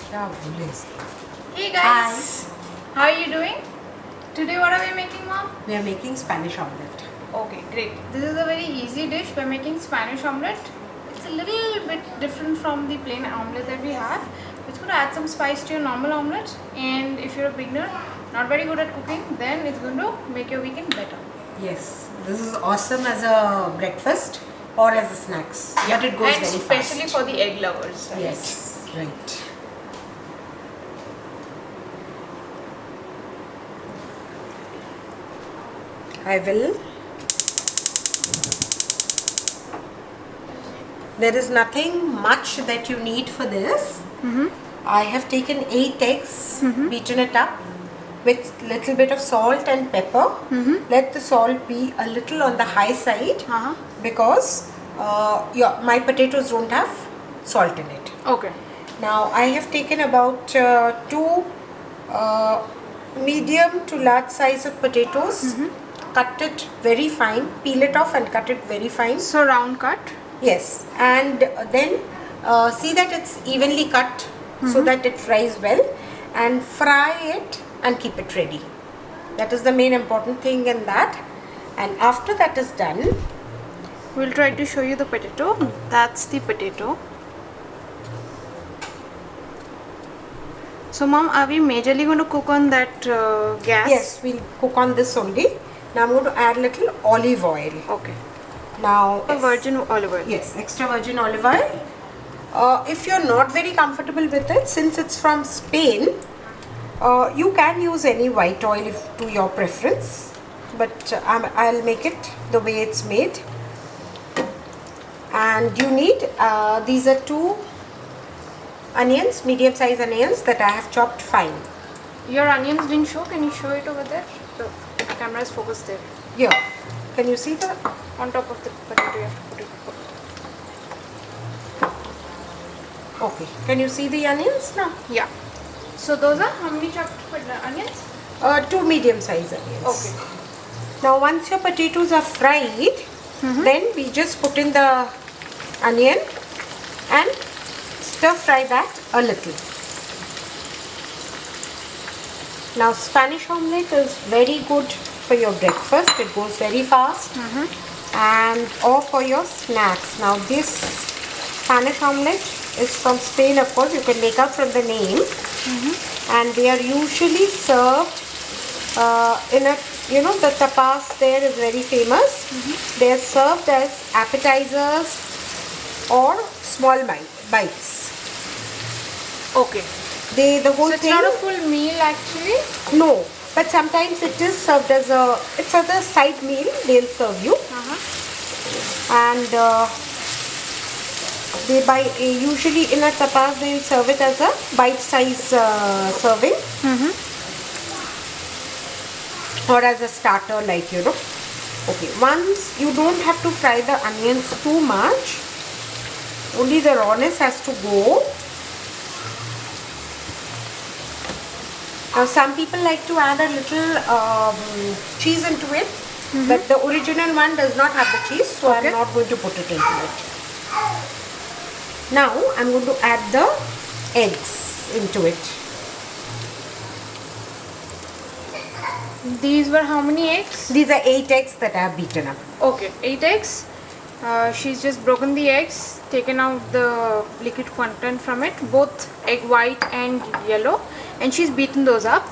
Hey guys, how are you doing? Today what are we making, Mom? We are making Spanish omelette. Okay, great. This is a very easy dish. We're making Spanish omelette. It's a little bit different from the plain omelette that we have. It's going to add some spice to your normal omelette, and if you're a beginner, not very good at cooking, then it's going to make your weekend better. Yes, this is awesome as a breakfast or as a snacks. Yeah, But it goes and very especially fast. for the egg lovers. Right? Yes, right. I will. There is nothing much that you need for this. I have taken 8 eggs, beaten it up with little bit of salt and pepper. Let the salt be a little on the high side because my potatoes don't have salt in it. Okay. Now I have taken about 2 medium to large size of potatoes. Cut it very fine, peel it off and cut it very fine. So round cut. Yes, and then see that it's evenly cut so that it fries well, and fry it and keep it ready. That is the main important thing in that. And after that is done, We'll try to show you the potato. That's the potato. So, Mom, are we majorly going to cook on that gas? yes, we'll cook on this only. Now I'm going to add little olive oil. Okay. Now Virgin olive oil. yes, extra virgin olive oil. If you're not very comfortable with it, since it's from Spain, you can use any white oil to your preference, but I'll make it the way it's made. And you need, these are 2 onions, medium size onions that I have chopped fine. Your onions didn't show. Can you show it over there? The camera is focused there. Here, can you see the? On top of the potato, you have to put it. Okay, can you see the onions now? Yeah. So those are how many chopped onions? 2 medium size onions. Okay. Now once your potatoes are fried, then we just put in the onion and stir fry that a little. Now Spanish omelette is very good for your breakfast. It goes very fast. And or for your snacks. Now this Spanish omelette is from Spain, of course. You can make out from the name. And they are usually served in a, the tapas there is very famous. They are served as appetizers or small bites. Okay. The whole So it's thing. not a full meal actually. No, but sometimes it is served as it's as a side meal. They'll serve you, and usually in a tapas they'll serve it as a bite-size serving. Or as a starter, like okay, once you don't have to fry the onions too much, only the rawness has to go. Now some people like to add a little cheese into it, but the original one does not have the cheese, so I'm not going to put it into it. Now I'm going to add the eggs into it. These were how many eggs? These are 8 eggs that I have beaten up. Okay, 8 eggs. She's just broken the eggs, taken out the liquid content from it, both egg white and yellow, and she's beaten those up.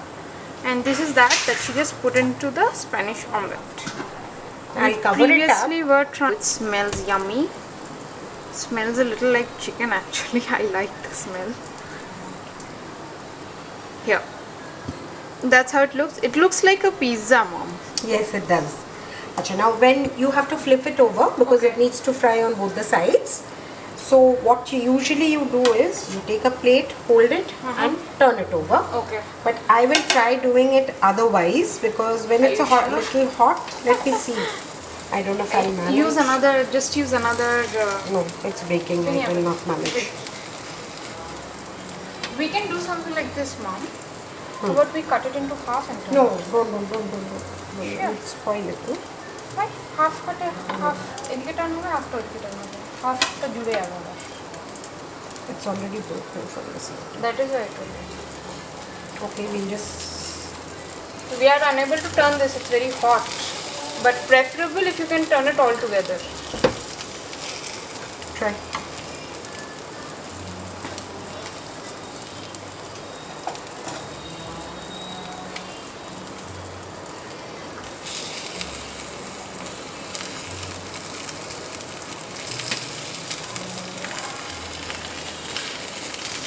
And this is that she just put into the Spanish omelette. I'll cover it up. It smells yummy. Smells a little like chicken actually. I like the smell. Here. That's how it looks. It looks like a pizza, Mom. Yes, it does. Achha, now when you have to flip it over because it needs to fry on both the sides. So what you usually do is you take a plate, hold it and turn it over. Okay. But I will try doing it otherwise because when it's a little hot, let me see. I don't know if I'll manage. Use another. No, it's baking. I will not manage. We can do something like this, Mom. How about we cut it into half and turn No, it? don't. Sure. It's spoil it. No? Why? Half एदिके turn होगा, half तो एदिके turn होगा. Half तो जुड़े आएगा. It's already broken from the side. That is why I told you. Okay, we'll just... We are unable to turn this, it's very hot. But preferable if you can turn it all together. try.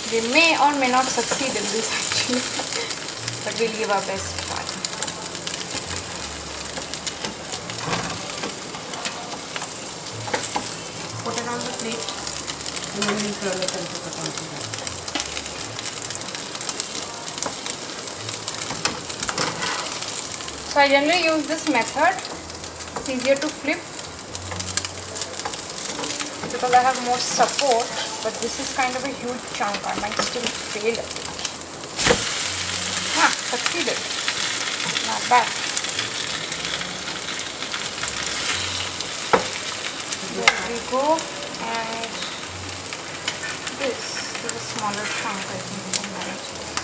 We may or may not succeed in this actually. But we'll give our best try. Put it on the plate and then we'll turn it and put it onto that. So I generally use this method. It's easier to flip because I have more support, but this is kind of a huge chunk. I might still fail at it. Succeeded. Not bad. There we go. And this is a smaller chunk. I think we can manage this.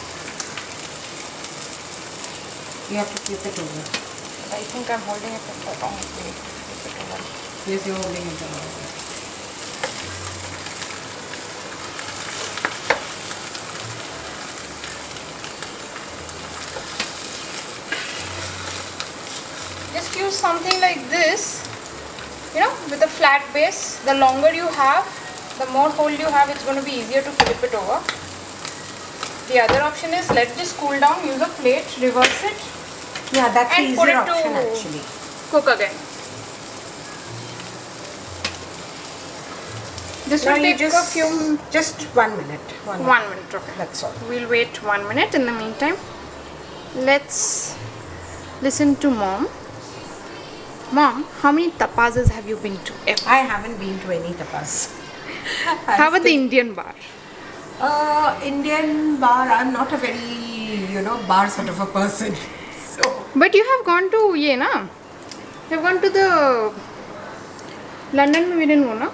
You have to flip it over. But I think I'm holding it at the wrong way. Flip it over. Yes, you're holding it the wrong way. Just use something like this, you know, with a flat base. The longer you have, the more hold you have, it's going to be easier to flip it over. The other option is let this cool down, use a plate, reverse it, Yeah, that's the and put easier it option to actually. cook again. This Now will you take a few... just 1 minute. 1 minute, okay. That's all. We'll wait 1 minute. In the meantime, let's listen to Mom. Mom, how many tapazes have you been to ever? I haven't been to any tapas. How about the Indian bar? Indian bar, I'm not a very, bar sort of a person. So, But you have gone to ye na? You have gone to the London. We didn't go na.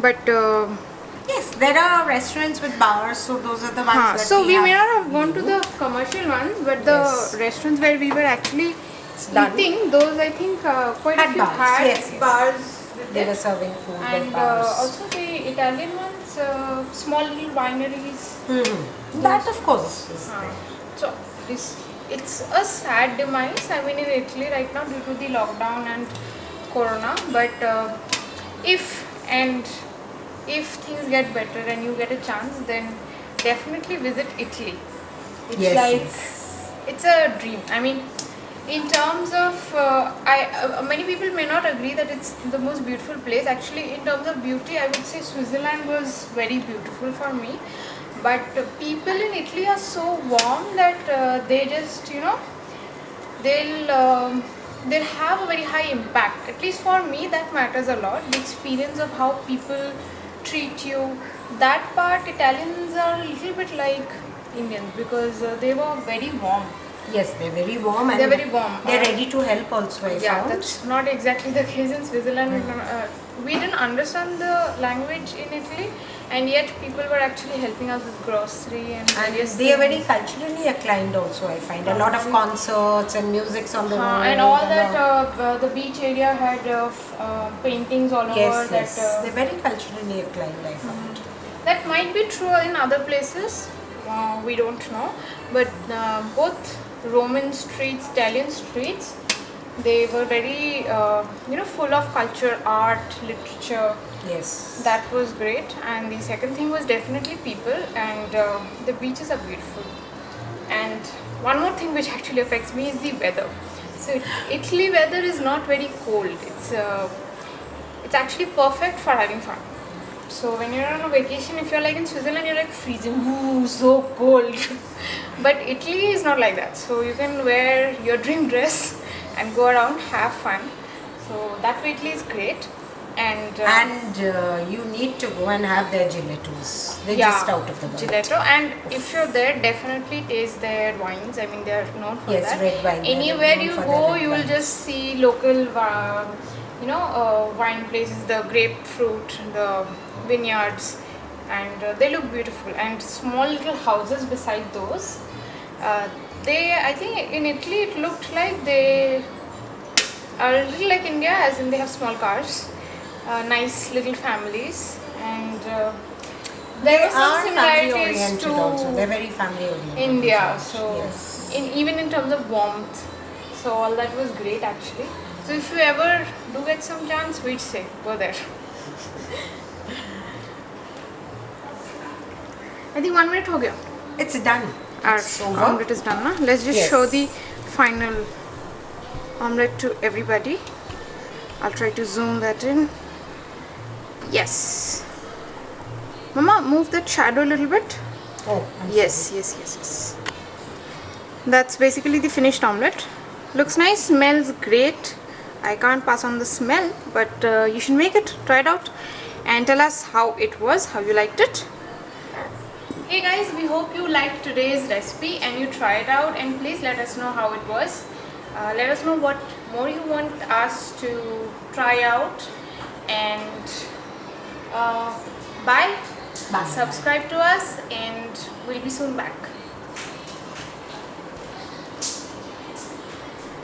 But yes, there are restaurants with bars, so those are the ones that so we may have. not have gone to the commercial ones, but the Yes. restaurants where we were actually done. eating, those I think quite Had a few bars, had yes, yes. bars with They it. were serving food And with bars. also the Italian ones, small little wineries. That of course is there. So it's a sad demise. I mean, in Italy right now due to the lockdown and corona. But if things get better and you get a chance, then definitely visit Italy. It's it's a dream. I mean, in terms of many people may not agree that it's the most beautiful place. Actually, in terms of beauty, I would say Switzerland was very beautiful for me. But people in Italy are so warm that they just they'll have a very high impact. At least for me, that matters a lot. The experience of how people treat you. That part, Italians are a little bit like Indians because they were very warm. Yes, they're very warm and They're very warm. they're ready to help also. I Yeah, found. that's not exactly the case in Switzerland. We didn't understand the language in Italy, and yet people were actually helping us with grocery and various they are very things. culturally inclined also. I find a lot of concerts and music's on the road. And all that, the beach area had paintings all over. Yes, that yes. They're very culturally inclined. I found. that might be true in other places. We don't know, but both Roman streets, Italian streets, they were very full of culture, art, literature. Yes. That was great. And the second thing was definitely people, and the beaches are beautiful. And one more thing which actually affects me is the weather. So Italy weather is not very cold. It's actually perfect for having fun. So when you're on a vacation, if you're like in Switzerland, you're like freezing, ooh, so cold. But Italy is not like that. So you can wear your dream dress and go around, have fun. So that way Italy is great. And you need to go and have their gelatos. They're just out of the world. Gelato. And if you're there, definitely taste their wines. I mean, they're known for Yes, that. red wine. Anywhere They're you known for go, their red you will wines. just see local, wine places, the grapefruit, the vineyards. and they look beautiful. And small little houses beside those. I think in Italy it looked like they are a little like India, as in they have small cars, nice little families, and there were some family similarities oriented to also. They're very family oriented. India. So yes. even in terms of warmth, so all that was great actually. So if you ever do get some chance, we'd say go there. I think 1 minute ho gaya. It's done. Our It's over. omelette is done, na? Let's just Yes. show the final omelette to everybody. I'll try to zoom that in. Yes. Mama, move that shadow a little bit. Oh, I'm Yes, yes, yes, yes. That's basically the finished omelette. Looks nice, smells great. I can't pass on the smell, but you should make it, try it out, and tell us how it was, how you liked it. Hey guys, we hope you liked today's recipe and you try it out, and please let us know how it was. Let us know what more you want us to try out, and bye. Bye. Subscribe to us and we'll be soon back.